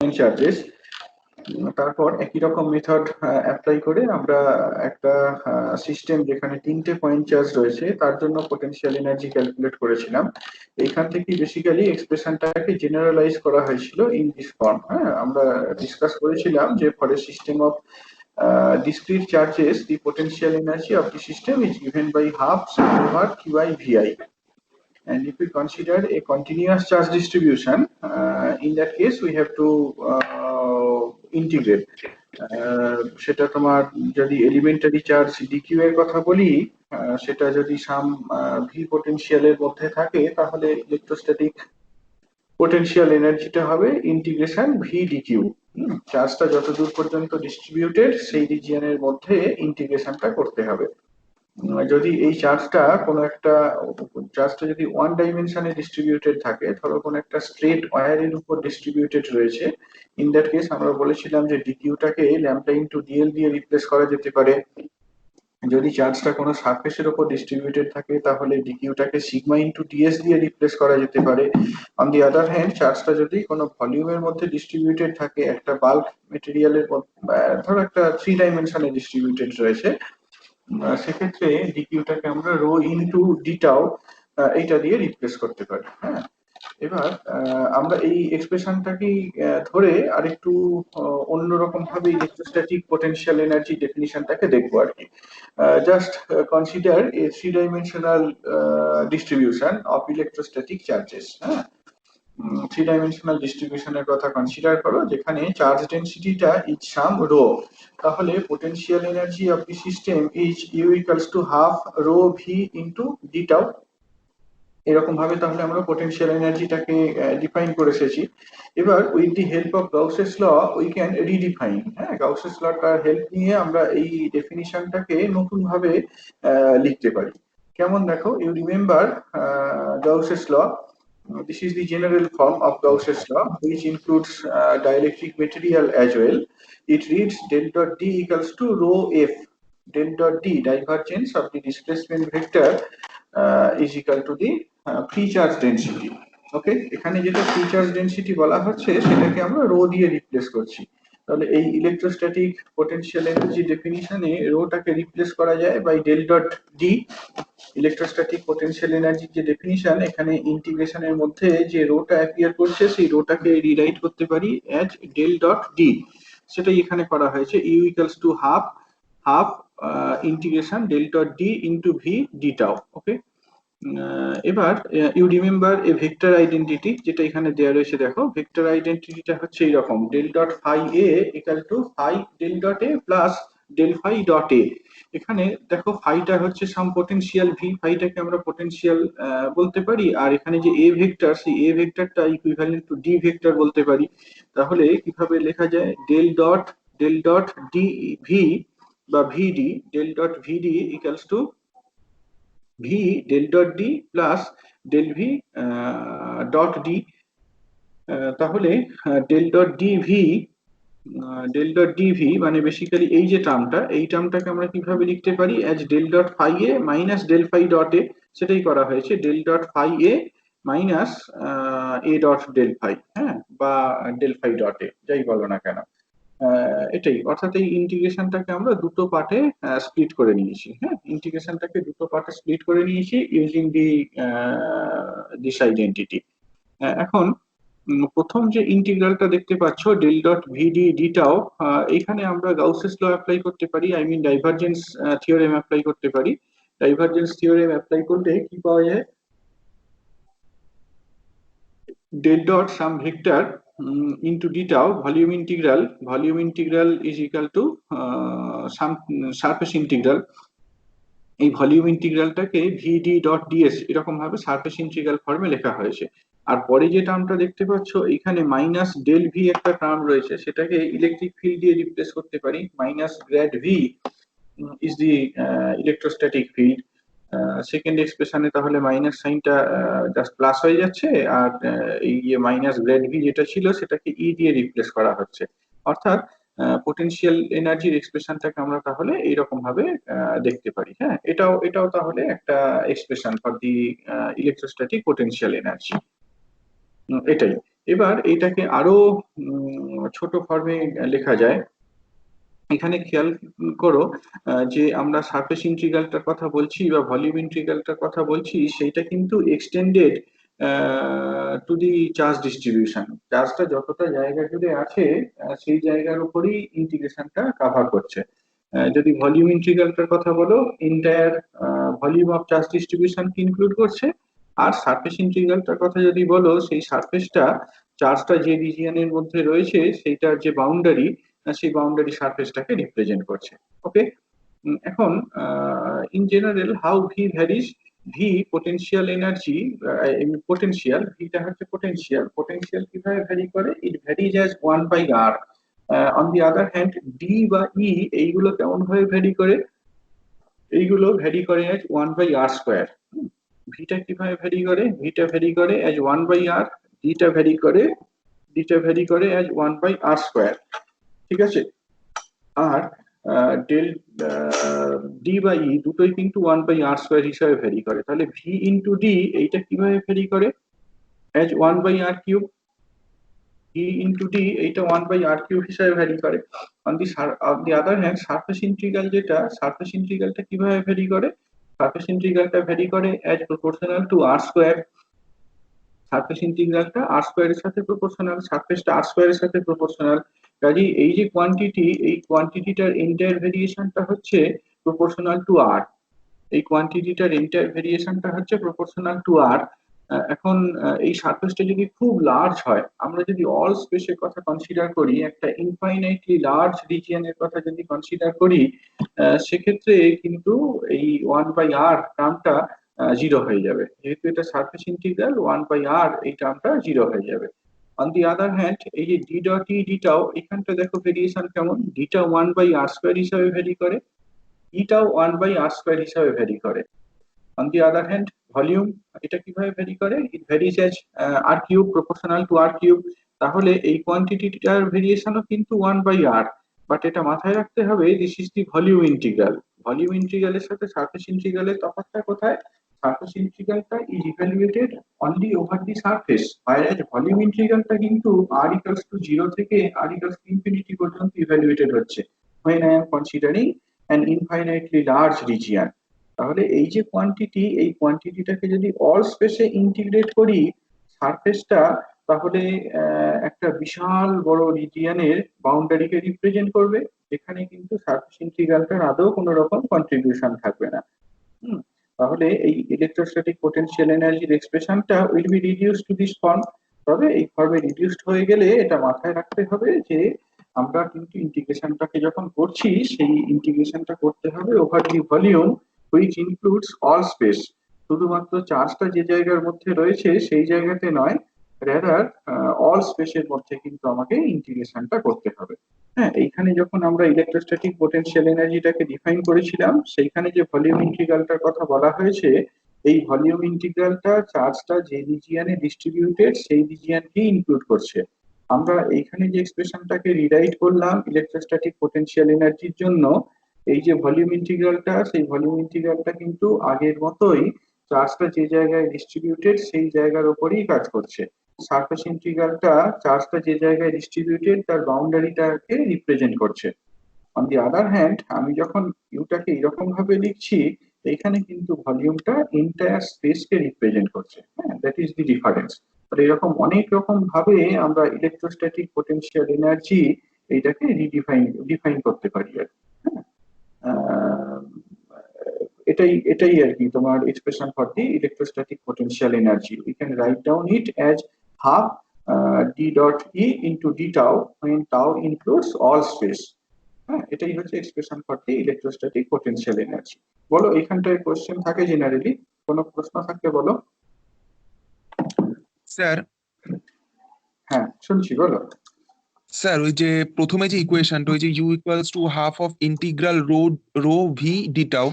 Point charges. তারপর একই রকম মেথড অ্যাপ্লাই করে আমরা একটা সিস্টেম যেখানে 3টে পয়েন্ট চার্জ রয়েছে তার জন্য পোটেনশিয়াল এনার্জি ক্যালকুলেট করেছিলাম। এইখান থেকে বেসিক্যালি এক্সপ্রেশনটাকে জেনারেলাইজ করা হয়েছিল ইন দিস ফর্ম। হ্যাঁ, আমরা ডিসকাস করেছিলাম যে for a system of discrete charges the potential energy of the system is given by half sum over q by vi. And if we consider a continuous charge distribution, in that case we have to integrate. সেটা তোমার যদি elementary charge DQ এর কথা বলি, সেটা যদি সাম V পোটেনশিয়ালের মধ্যে থাকে তাহলে ইলেকট্রোস্ট্যাটিক পোটেনশিয়াল এনার্জিটা হবে ইন্টিগ্রেশন ভি ডিকিউ। চার্জটা যতদূর পর্যন্ত ডিস্ট্রিবিউটেড সেই রিজিয়নের মধ্যে ইন্টিগ্রেশনটা করতে হবে। যদি এই চার্জটা কোনো একটা চার্জটা যদি ওয়ান ডাইমেনশনে ডিস্ট্রিবিউটেড থাকে, ধরো কোনো একটা স্ট্রেট ওয়্যারের উপর ডিস্ট্রিবিউটেড রয়েছে, ইন দ্যাট কেস আমরা বলেছিলাম যে ডিকিউটাকে ল্যাম্বডা ইনটু ডিএল দিয়ে রিপ্লেস করা যেতে পারে। যদি চার্জটা কোনো সারফেসের উপর ডিস্ট্রিবিউটেড থাকে তাহলে ডিকিউটাকে সিগমা ইনটু ডিএস দিয়ে রিপ্লেস করা যেতে পারে। অন দি আদার হ্যান্ড চার্জটা যদি কোনো ভলিউমের মধ্যে ডিস্ট্রিবিউটেড থাকে, একটা বাল্ক মেটেরিয়ালের ধরো একটা 3 ডাইমেনশনে ডিস্ট্রিবিউটেড রয়েছে, সেক্ষেত্রে ডিকিউটাকে আমরা রো ইনটু ডি টাউ এইটা দিয়ে রিপ্লেস করতে পারি। হ্যাঁ, এবার আমরা এই এক্সপ্রেশনটাকে ধরে আরেকটু অন্যরকম ভাবে ইলেকট্রোস্ট্যাটিক পোটেনশিয়াল এনার্জি ডেফিনিশনটাকে দেখবো আর কি। Just consider a 3 dimensional distribution of electrostatic charges. হ্যাঁ, 3 ডাইমেনশনাল ডিস্ট্রিবিউশনের কথা কনসিডার করো যেখানে চার্জ ডেনসিটিটা ইজ সাম রো, তাহলে potential energy of the system is U equals to half rho V into D tau. এরকম ভাবে তাহলে আমরা পোটেনশিয়াল এনার্জিটাকে ডিফাইন করে এসেছি। এবার with the help of Gauss's law we can redefine. হ্যাঁ, গাউসেস লটার হেল্প নিয়ে আমরা এই ডেফিনিশনটাকে নতুন ভাবে লিখতে পারি। কেমন দেখো, you remember Gauss's law. This is the general form of Gauss's law, which includes dielectric material as well. It reads del dot D equals to rho F. Del dot D, divergence of the displacement vector, is equal to the free charge density. ওকে, এখানে যেটা free charge density বলা হচ্ছে সেটাকে আমরা rho দিয়ে replace করছি। তাহলে এই ইলেকট্রোস্ট্যাটিক পোটেনশিয়াল এনার্জি ডেফিনিশনে রোটাকে রিপ্লেস করা যায় by del dot D. Electrostatic potential এনার্জির যে ডেফিনিশন, এখানে ইন্টিগ্রেশনের মধ্যে যে রোটা অ্যাপিয়ার করছে সেই রোটাকে রিরাইট করতে পারি অ্যাজ ডেল ডট ডি, সেটাই এখানে করা হয়েছে। U equals to half integration del dot D into V D tau. Okay, এবার you remember a vector identity, যেটা এখানে দেওয়া রয়েছে। দেখো, ভেক্টর আইডেন্টিটিটা হচ্ছে এইরকম, del dot phi A equal to phi del dot A plus del phi dot A. এখানে দেখো ফাইটা হচ্ছে সাম পোটেনশিয়াল ভি, ফাইটাকে আমরা পোটেনশিয়াল বলতে পারি, আর এখানে যে এ ভেক্টর, সেই এ ভেক্টরটা ইকুইভ্যালেন্ট টু ডি ভেক্টর বলতে পারি। তাহলে কিভাবে লেখা যায়, ডেল ডট ডি ভি বা VD, del dot VD equals to V del dot D plus del V dot D. তাহলে ডেল ডট ডিভি মানে বেসিক্যালি এই যে টার্মটা, এই টার্মটাকে আমরা কিভাবে লিখতে পারি, as del dot phi A minus del phi dot A. সেটাই করা হয়েছে, del dot phi A minus A dot del phi, হ্যাঁ, বা ডেল ফাই ডট এ, যাই বলো না কেন। এটাই, অর্থাৎ এই ইন্টিগ্রেশনটাকে আমরা দুটো পার্টে স্প্লিট করে নিয়েছি। হ্যাঁ, ইন্টিগ্রেশনটাকে দুটো পার্টে স্প্লিট করে নিয়েছি ইউজিং দিস আইডেন্টিটি। এখন প্রথম যে ইন্টিগ্রালটা দেখতে পাচ্ছ ডেল ডট ভিডি ডিটাও, এখানে আমরা গাউসেস ল অ্যাপ্লাই করতে পারি, I mean divergence theorem apply করতে পারি। ডাইভারজেন্স থিওরেম অ্যাপ্লাই করলে কি পাওয়া যায়, del dot some vector into d tau volume integral is equal to some surface integral। এই ভলিউম ইন্টিগ্রালটাকে ভিডি ডট ডিএস এরকম ভাবে সারফেস ইন্টিগ্রাল ফর্মে লেখা হয়েছে। আর পরে যে টার্মটা দেখতে পাচ্ছ এখানে মাইনাস ডেল ভি একটা টার্ম রয়েছে, সেটাকে ইলেকট্রিক ফিল্ড দিয়ে রিপ্লেস করতে পারি। Minus grad V is the electrostatic field. Second এক্সপ্রেশনে তাহলে মাইনাস সাইনটা জাস্ট প্লাস হয়ে যাচ্ছে, আর এই মাইনাস গ্র্যাড ভি যেটা ছিল সেটাকে ই দিয়ে রিপ্লেস করা হচ্ছে। অর্থাৎ পোটেনশিয়াল এনার্জির এক্সপ্রেশনটাকে আমরা তাহলে এইরকম ভাবে দেখতে পারি। হ্যাঁ, এটাও তাহলে একটা expression for the electrostatic potential energy. এটাই। এবার এটাকে আরো ছোট ফর্মে লেখা যায়। এখানে খেয়াল করো যে আমরা সারফেস ইন্টিগ্রালটার কথা বলছি বা ভলিউম ইন্টিগ্রালটার কথা বলছি, সেইটা কিন্তু extended to the charge distribution. চার্জটা যতটা জায়গা জুড়ে আছে সেই জায়গার উপরই ইন্টিগ্রেশনটা কাভার করছে। যদি ভলিউম ইন্টিগ্রালটার কথা বলো, entire volume of charge distribution কি ইনক্লুড করছে। আর সারফেস ইন্টিগ্রালটার কথা যদি বলো, সেই সারফেসটা চার্জটা যে রিজিয়নের মধ্যে রয়েছে সেইটার যে বাউন্ডারি, সেই বাউন্ডারি সারফেসটাকে রিপ্রেজেন্ট করছে। ওকে, এখন in general how V varies, V potential energy, potential ভিটা হচ্ছে পোটেনশিয়াল, পোটেনশিয়াল কিভাবে ভ্যারি করে, it varies as 1/r। On the other hand D বা ই এইগুলো কেমন ভাবে ভ্যারি করে, এইগুলো ভ্যারি করে অ্যাজ 1/r স্কোয়ার। ভিটা কিভাবে ভ্যারি করে, ভিটা ভ্যারি করে অ্যাজ 1/r, ডিটা ভ্যারি করে, ডিটা ভ্যারি করে অ্যাজ 1/r স্কোয়ার। ঠিক আছে, আর ডেল ডি বাই ই দুটোই কিন্তু 1/r স্কোয়ার হিসাবে ভ্যারি করে। তাহলে ভি ইন্টু ডি এইটা কিভাবে ভ্যারি করে, as 1/r cube. V into D এইটা 1/r কিউব হিসাবে ভ্যারি করে। On the other hand surface integral, যেটা সারফেস ইন্টিগ্রালটা কিভাবে ভ্যারি করে, সারফেস ইন্টিগ্রালটা ভ্যারি করে as proportional to R square. Surface ইন্টিগ্রালটা আর স্কোয়ারের সাথে প্রপোর্শনাল, সারফেসটা আর স্কোয়ারের সাথে প্রপোর্শনাল। কাজে এই যে কোয়ান্টিটি, এই কোয়ান্টিটিটার এন্টায়ার ভেরিয়েশনটা হচ্ছে প্রপোর্শনাল টু আর। এই কোয়ান্টিটিটার এন্টায়ার ভেরিয়েশনটা হচ্ছে প্রপোর্শনাল টু আর। এখন এই সারফেসটা যদি খুব লার্জ হয়, আমরা যদি অল স্পেসের কথা কনসিডার করি, একটা ইনফাইনাইটলি লার্জ রিজিয়নের কথা যদি কনসিডার করি, সেক্ষেত্রে কিন্তু এই 1/r টার্মটা জিরো হয়ে যাবে। যেহেতু এটা সারফেস ইন্টিগ্রাল, 1/r এই টার্মটা জিরো হয়ে যাবে। অন দি আদার হ্যান্ড এই যে ডি ডট ই ডিটাও, এখানটা দেখো ভেরিয়েশন কেমন, ডিটা 1/r স্কোয়ার হিসাবে ভ্যারি করে, ইটাও 1/r স্কোয়ার হিসাবে ভ্যারি করে। On the other hand volume, এটা কিভাবে ভ্যারি করে, it varies as R cube proportional to R cube. তাহলে এই কোয়ান্টিটিটার ভেরিয়েশনও কিন্তু 1/r, বাট এটা মাথায় রাখতে হবে this is the volume integral. Volume ইন্টিগ্রালের সাথে সারফেস ইন্টিগ্রালের তফাৎটা কোথায়, সারফেস ইন্টিগ্রালটা is evaluated only over the surface, whereas volume ইন্টিগ্রালটা কিন্তু r equals to 0 থেকে r equals to infinity পর্যন্ত ইভ্যালুয়েটেড হচ্ছে when I am considering an infinitely large region। তাহলে এই যে কোয়ান্টিটি, এই কোয়ান্টিটিটাকে যদি অল স্পেসে ইন্টিগ্রেট করি সারফেসটা, তাহলে একটা বিশাল বড় রিজিয়নের বাউন্ডারিকে রিপ্রেজেন্ট করবে, যেখানে কিন্তু সারফেস ইন্টিগ্রালটার আদৌ কোনো রকম কন্ট্রিবিউশন থাকবে না। তাহলে এই ইলেকট্রোস্ট্যাটিক পোটেনশিয়াল এনার্জির এক্সপ্রেশনটা will be reduced to this form. তবে এই ফর্মে রিডিউসড হয়ে গেলে এটা মাথায় রাখতে হবে যে আমরা কিন্তু ইন্টিগ্রেশনটাকে যখন করছি, সেই ইন্টিগ্রেশনটা করতে হবে over the volume which includes all space. শুধুমাত্র চার্জটা যে জায়গার মধ্যে রয়েছে সেই জায়গাতে নয়, রেদার অল স্পেসের মধ্যে কিন্তু আমাকে ইন্টিগ্রেশনটা করতে হবে। হ্যাঁ, এইখানে যখন আমরা ইলেকট্রোস্ট্যাটিক পোটেনশিয়াল এনার্জিটাকে ডিফাইন করেছিলাম, সেইখানে যে ভলিউম ইন্টিগ্রালটার কথা বলা হয়েছে, এই ভলিউম ইন্টিগ্রালটা চার্জটা যে রিজিয়নে ডিস্ট্রিবিউটেড সেই রিজিয়নকে ইনক্লুড করছে। আমরা এইখানে যে এক্সপ্রেশনটাকে রিরাইট করলাম ইলেকট্রোস্ট্যাটিক পোটেনশিয়াল এনার্জির জন্য, এই যে ভলিউম ইন্টিগ্রালটা, সেই ভলিউম ইন্টিগ্রালটা কিন্তু আগের মতোই চার্জটা যে জায়গায় ডিস্ট্রিবিউটেড সেই জায়গার উপরেই কাজ করছে। সারফেস ইন্টিগ্রালটা চার্জটা যে জায়গায় ডিস্ট্রিবিউটেড তার বাউন্ডারিটাকে রিপ্রেজেন্ট করছে। অন দি আদার হ্যান্ড আমি যখন ইউটাকে এরকম ভাবে লিখছি, এখানে কিন্তু ভলিউমটা এন্টায়ার স্পেসকে রিপ্রেজেন্ট করছে। হ্যাঁ, দ্যাট ইজ দি ডিফারেন্স। এরকম অনেক রকম ভাবে আমরা ইলেকট্রোস্ট্যাটিক পোটেনশিয়াল এনার্জি এইটাকে ডিফাইন করতে পারি আর কি। হ্যাঁ, আহ, এটাই এটাই আর কি তোমার expression for the electrostatic potential energy. We can write down it as half D dot E into D tau when tau includes all space। হ্যাঁ, এটাই হচ্ছে expression for the electrostatic potential energy. বলো, এখানটায় কোশ্চেন থাকে generally, কোনো প্রশ্ন থাকলে বলো। স্যার, হ্যাঁ শুনছি, বলো। স্যার ওই যে প্রথমে যে ইকুয়েশনটা, ওই যে U equals to half of integral rho V D tau,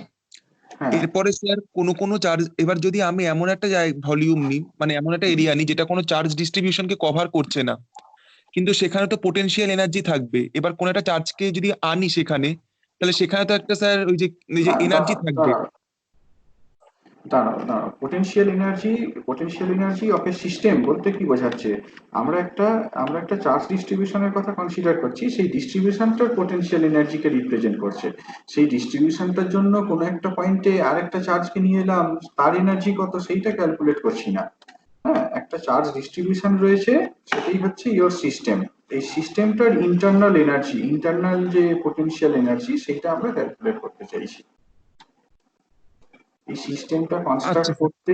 হ্যাঁ এরপরে স্যার কোনো চার্জ, এবার যদি আমি এমন একটা ভলিউম নিই, মানে এমন একটা এরিয়া নিই যেটা কোনো চার্জ ডিস্ট্রিবিউশনকে কভার করছে না, কিন্তু সেখানে তো পোটেনশিয়াল এনার্জি থাকবে। এবার কোন একটা চার্জকে যদি আনি সেখানে, তাহলে সেখানে তো একটা স্যার ওই যে এনার্জি থাকবে। দাঁড়াও, দাঁড়াও, potential energy of a system বলতে কি বোঝাচ্ছে? আমরা একটা চার্জ ডিস্ট্রিবিউশনের কথা কনসিডার করছি, সেই ডিস্ট্রিবিউশনটার পোটেনশিয়াল এনার্জিকে রিপ্রেজেন্ট করছে। সেই ডিস্ট্রিবিউশনটার জন্য কোনো একটা পয়েন্টে আরেকটা চার্জকে নিয়ে এলাম, তার এনার্জি কত সেইটা ক্যালকুলেট করছি না। হ্যাঁ, একটা চার্জ ডিস্ট্রিবিউশন রয়েছে, সেটাই হচ্ছে ইওর সিস্টেম। এই সিস্টেমটার ইন্টারনাল যে পোটেনশিয়াল এনার্জি, সেইটা আমরা ক্যালকুলেট করতে চাইছি। এই সিস্টেমটা আচ্ছা কনস্ট্রাক্ট স্যার। করতে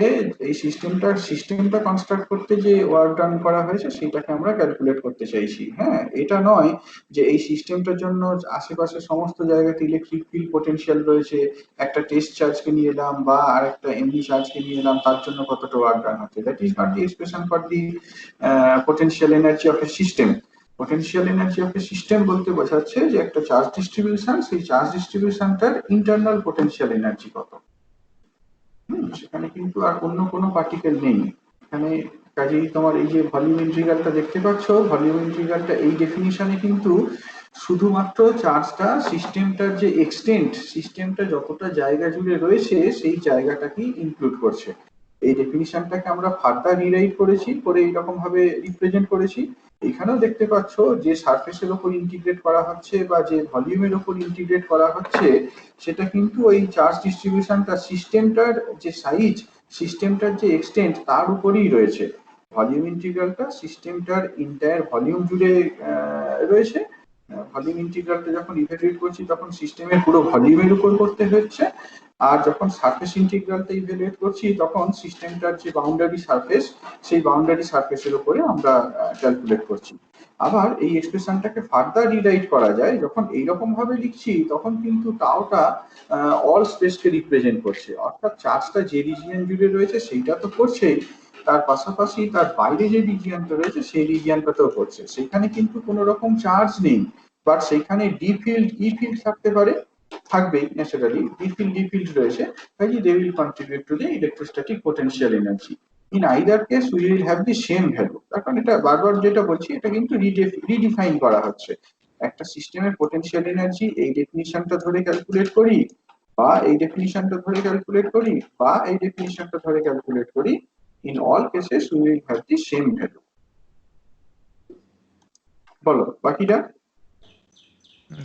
এই সিস্টেমটা কনস্ট্রাক্ট করতে যে ওয়ার্ক ডান করা হয়েছে সেটাকে আমরা ক্যালকুলেট করতে চাইছি। হ্যাঁ, এটা নয় যে এই সিস্টেমটার জন্য আশেপাশে সমস্ত জায়গাতে ইলেকট্রিক ফিল্ড পোটেনশিয়াল রয়েছে, একটা টেস্ট চার্জকে নিয়ে এলাম বা আরেকটা এমনি চার্জকে নিয়ে এলাম, তার জন্য কতটা ওয়ার্ক ডান হচ্ছে। That is not the expression for the potential energy of a system. Potential energy of a system বলতে বোঝাচ্ছে যে একটা চার্জ ডিস্ট্রিবিউশন, সেই চার্জ ডিস্ট্রিবিউশনটার ইন্টারনাল পোটেনশিয়াল এনার্জি কত। সেখানে কিন্তু আর অন্য কোনো পার্টিকেল নেই এখানে। কাজেই তোমার এই যে ভলিউম ইন্টিগ্রালটা দেখতে পাচ্ছ, ভলিউম ইন্টিগ্রালটা এই ডেফিনিশনে কিন্তু শুধুমাত্র চার্জটা, সিস্টেমটার যে এক্সটেন্ট, সিস্টেমটা যতটা জায়গা জুড়ে রয়েছে সেই জায়গাটাকেই ইনক্লুড করছে। এই ডেফিনিশনটাকে আমরা ফার্দার রিরাইট করেছি, করে এইরকম ভাবে রিপ্রেজেন্ট করেছি। এখানেও দেখতে পাচ্ছ যে সারফেসের ওপর ইন্টিগ্রেট করা হচ্ছে বা যে ভলিউমের ওপর ইন্টিগ্রেট করা হচ্ছে, সেটা কিন্তু ওই চার্জ ডিস্ট্রিবিউশনটা, সিস্টেমটার যে সাইজ, সিস্টেমটার যে এক্সটেন্ট, তার উপরেই রয়েছে। ভলিউম ইন্টিগ্রালটা সিস্টেমটার এন্টায়ার ভলিউম জুড়ে রয়েছে। ভলিউম ইন্টিগ্রালটা যখন ইভ্যালুয়েট করছি তখন সিস্টেমের পুরো ভলিউমের উপর করতে হচ্ছে, আর যখন সারফেস ইন্টিগ্রালটা ইভ্যালুয়েট করছি তখন সিস্টেমটার যে বাউন্ডারি সারফেস, সেই বাউন্ডারি সারফেসের উপরে আমরা ক্যালকুলেট করছি। আবার এই এক্সপ্রেশনটাকে ফার্দার রিরাইট করা যায়, যখন এইরকম ভাবে লিখছি তখন কিন্তু টাওটা অল স্পেসকে রিপ্রেজেন্ট করছে, অর্থাৎ চার্জটা যে রিজিয়ন জুড়ে রয়েছে সেইটা তো করছেই, তার পাশাপাশি তার বাইরে যে রিজিয়নটা রয়েছে সেই রিজিয়নটাতেও করছে। সেখানে কিন্তু কোনো রকম চার্জ নেই, বাট সেখানে ডি ফিল্ড, ই ফিল্ড থাকতে পারে, থাকবেই ন্যাচারালি। ডি ফিল্ড রয়েছে, cause they will contribute to the electrostatic potential energy. In either case we will have the same value. এখন এটা বারবার যেটা বলছি, এটা কিন্তু রিডিফাইন করা হচ্ছে। একটা সিস্টেমের পোটেনশিয়াল এনার্জি এই ডেফিনিশনটা ধরে ক্যালকুলেট করি, বা এই ডেফিনিশনটা ধরে ক্যালকুলেট করি, বা এই ডেফিনিশনটা ধরে ক্যালকুলেট করি, in all cases we will have the same value. বলো বাকিটা।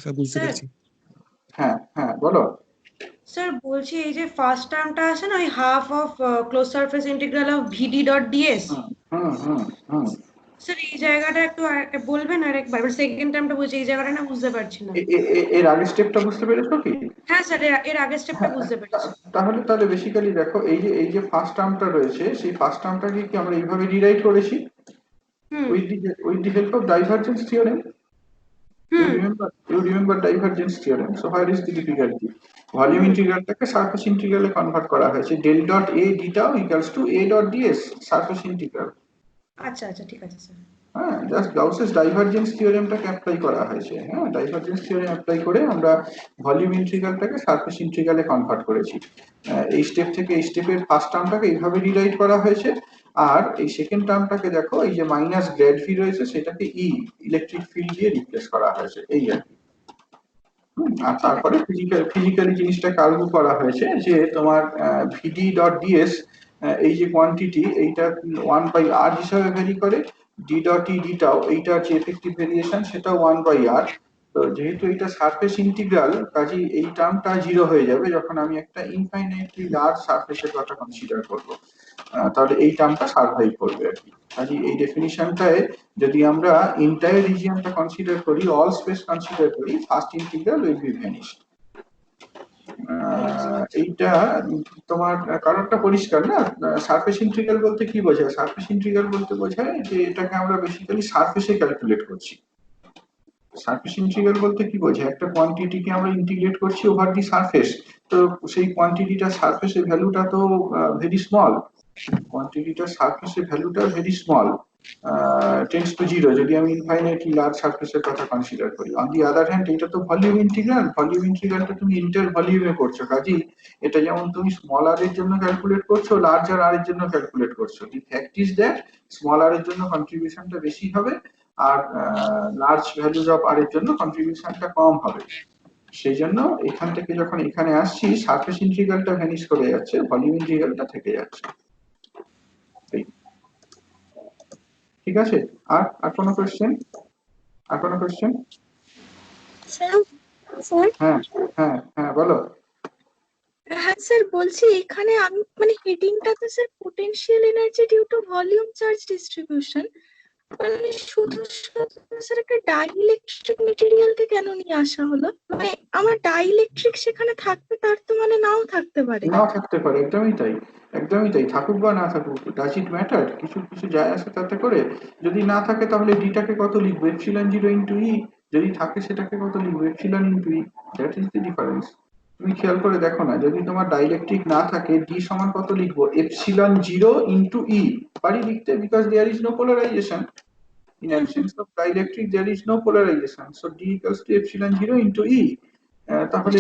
স্যার বুঝতে স্যার পেরেছি। হ্যাঁ হ্যাঁ বলো। স্যার বলছি এই যে ফার্স্ট টার্মটা আছে না, ওই half of close surface integral of V D dot D S, হুম হুম হুম হুম। স্যার এই জায়গাটা একটু বলবেন আরেকবার? সেকেন্ড টার্মটা বলছি, এই জায়গাটা না বুঝতে পারছি না। এর আগের স্টেপটা বুঝতে পেরেছো কি? হ্যাঁ স্যার, এর আগের স্টেপটা হ্যাঁ, বুঝতে পেরেছি। তাহলে বেসিক্যালি দেখো, এই যে ফার্স্ট টার্মটা রয়েছে, সেই ফার্স্ট টার্মটাকে কি আমরা এইভাবে রিরাইট করেছি, hmm with the help of divergence theorem. Hmm You remember divergence theorem. So where is the difficulty? Volume hmm ইন্টিগ্রালটাকে সারফেস ইন্টিগ্রালে কনভার্ট করা হয়েছে। ডেল ডট এ ডিটাও equals to A dot d S, surface integral. আচ্ছা আচ্ছা, ঠিক আছে sir. হ্যাঁ, জাস্ট গাউসেস ডাইভারজেন্স থিওরেমটাকে অ্যাপ্লাই করা হয়েছে। হ্যাঁ, ডাইভারজেন্স থিওরেম অ্যাপ্লাই করে আমরা ভলিউম ইন্টিগ্রালটাকে সারফেস ইন্টিগ্রালে কনভার্ট করেছি। এই স্টেপ থেকে এই স্টেপের ফার্স্ট টার্মটাকে এইভাবে রিরাইট করা হয়েছে, আর এই সেকেন্ড টার্মটাকে দেখো, এই যে মাইনাস গ্রেড ভি রয়েছে সেটাকে ই, ইলেকট্রিক ফিল্ড দিয়ে রিপ্লেস করা হয়েছে, এই আর কি। আর ঠিক আছে। তারপরে ফিজিক্যালি জিনিসটা কার্ভ করা হয়েছে যে তোমার ভিডি ডট ডিএস, এই যে কোয়ান্টিটি, এইটা 1/r হিসাবে ভ্যারি করে। ডি ডট ই ডিটাও, এইটার যে এফেক্টিভ ভেরিয়েশন সেটা 1/r। তো যেহেতু এটা সারফেস ইন্টিগ্রাল, কাজেই এই টার্মটা জিরো হয়ে যাবে যখন আমি একটা ইনফাইনাইটলি লার্জ সারফেসের কথা কনসিডার করব। তাহলে এই টার্মটা সার্ভাইভ করবে আর কি। কাজেই এই ডেফিনিশনটায় যদি আমরা এন্টায়ার রিজিয়নটা কনসিডার করি, অল স্পেস কনসিডার করি, first integral will be vanished. এইটা তোমার কারণটা পরিষ্কার না? সারফেস ইন্টিগ্রাল বলতে কি বোঝায়? সারফেস ইন্টিগ্রাল বলতে বোঝায় যে এটাকে আমরা বেসিক্যালি সারফেসে ক্যালকুলেট করছি। সারফেস ইন্টিগ্রাল বলতে কি বোঝায়? একটা কোয়ান্টিটিকে আমরা ইন্টিগ্রেট করছি ওভার দি সারফেস, তো সেই কোয়ান্টিটিটা সারফেসের ভ্যালুটা তো ভেরি স্মল, কোয়ান্টিটিটার সারফেসের ভ্যালুটা very small, tends to zero, যদি আমি ইনফাইনাইটলি লার্জ সারফেসের কথা কনসিডার করি। অন দি আদার হ্যান্ড এটা তো ভলিউম ইন্টিগ্রাল, ভলিউম ইন্টিগ্রালটা তুমি ইন্টার ভলিউমে করছো, কাজেই এটা যেমন তুমি স্মল আর এর জন্য ক্যালকুলেট করছো, লার্জার আর এর জন্য ক্যালকুলেট করছো। The fact is that small R এর জন্য কন্ট্রিবিউশনটা বেশি হবে, আর লার্জ ভ্যালুজ অফ আর এর জন্য কন্ট্রিবিউশনটা কম হবে। সেই জন্য এখান থেকে যখন এখানে আসছি সারফেস ইন্টিগ্রালটা ভ্যানিশ করে যাচ্ছে, ভলিউম ইন্টিগ্রালটা থেকে যাচ্ছে। ঠিক আছে, আর আর কোনো কোশ্চেন? আর কোনো কোশ্চেন? স্যার স্যার হ্যাঁ হ্যাঁ হ্যাঁ বলো। হ্যাঁ স্যার, বলছি এখানে আমি মানে হেডিংটাতে sir potential energy due to volume charge distribution, মানে শুধু স্যার একটা ডাইইলেকট্রিক মেটেরিয়ালকে কেন নিয়ে আসা হলো? মানে আমার ডাইইলেকট্রিক সেখানে থাকবে, তার তো মানে নাও থাকতে পারে। নাও থাকতে পারে, একদমই তাই, একদমই তাই, থাকুক বা না থাকুক, ডাজ ইট ম্যাটার? কিছু কিছু যায় আসে তাতে করে? যদি না থাকে তাহলে ডিটাকে কত লিখবো, এপসিলন জিরো ইন্টু ই। যদি থাকে সেটাকে কত লিখবো, epsilon into E. That is the difference. তুমি খেয়াল করে দেখো না, যদি তোমার ডাইইলেকট্রিক না থাকে ডি সমান কত লিখবো, এপসিলন জিরো ইন্টু ই। পারি লিখতে, because there is no polarization. In absence of dielectric, there is no polarization. So D equals to epsilon 0 into E. তাহলে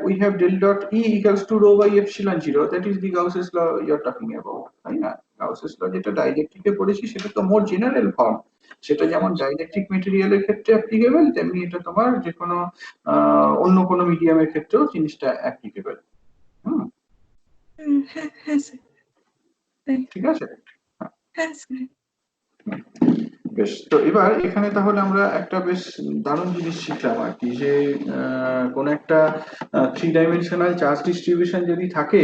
we have del dot E equals to rho by epsilon 0. That is the Gauss's law you are talking about. তাই না? Gauss's law যেটা ডাইইলেকট্রিকে পড়েছি সেটা তো মোর general form. সেটা যেমন dielectric মেটেরিয়ালের ক্ষেত্রে অ্যাপ্লিকেবল, তেমনি এটা তোমার যে কোনো অন্য কোনো মিডিয়ামের ক্ষেত্রেও জিনিসটা অ্যাপ্লিকেবল। হ্যাঁ হ্যাঁ স্যার, ঠিক আছে? হ্যাঁ স্যার। বেশ, তো এবার এখানে তাহলে আমরা একটা বেশ দারুণ জিনিস শিখলাম আর কি, যে কোন একটা 3 ডাইমেনশনাল চার্জ ডিস্ট্রিবিউশন যদি থাকে,